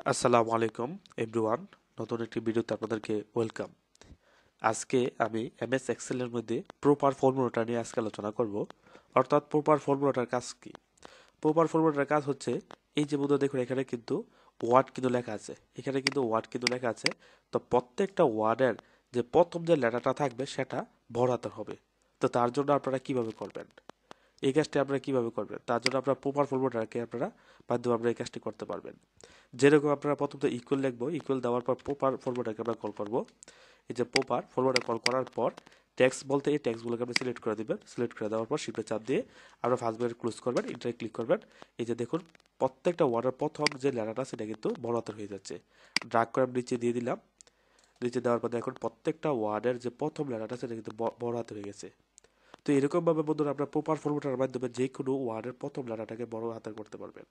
আসসালামু আলাইকুম এভরিওয়ান। নতুন একটি ভিডিওতে আপনাদেরকে ওয়েলকাম। আজকে আমি এমএস এক্সেল এর মধ্যে প্রপার ফর্মুলাটা নিয়ে আজকে আলোচনা করব। অর্থাৎ প্রপার ফর্মুলাটার কাজ কি? প্রপার ফর্মুলাটার কাজ হচ্ছে এই যে বোধহয় দেখুন এখানে কিন্তু ওয়ার্ড কিন্তু লেখা আছে, এখানে কিন্তু ওয়ার্ড কিন্তু লেখা আছে। তো প্রত্যেকটা ওয়ার্ডের যে প্রথম যে লেটারটা থাকবে সেটা ভরাতে হবে। তো তার জন্য আপনারা কিভাবে করবেন? এই কাজটি আপনারা কিভাবে করবেন? তার জন্য আপনারা প্রপার ফর্মুলাটাকে আপনারা মাধ্যমে আপনারা এই কাজটি করতে পারবেন। যেরকম আপনারা প্রথমত ইকুয়াল লিখবো, ইকুয়াল দেওয়ার পর প্রপার ফর্মুলাটাকে আমরা কল করব। এই যে প্রপার ফর্মুলাটা কল করার পর টেক্সট বলতে এই টেক্সটগুলোকে আপনি সিলেক্ট করে দিবেন। সিলেক্ট করে দেওয়ার পর শিফটে চাপ দিয়ে আপনারা ফার্স্ট ব্র্যাকেট ক্লোজ করবেন, এন্টারে ক্লিক করবেন। এই যে দেখুন প্রত্যেকটা ওয়ার্ডের প্রথম যে লেটারটা সেটা কিন্তু বড় হাতের হয়ে যাচ্ছে। ড্রাগ করে আমি নিচে দিয়ে দিলাম। নিচে দেওয়ার পর এখন প্রত্যেকটা ওয়ার্ডের যে প্রথম লেটারটা সেটা কিন্তু বড় হাতে হয়ে গেছে। তো এরকম ভাবে বন্ধুরা আপনারা প্রপার ফর্মুলাটার মাধ্যমে যে কোনো ওয়ার্ডের প্রথম লেটারটাকে বড় হাতের করতে পারবেন।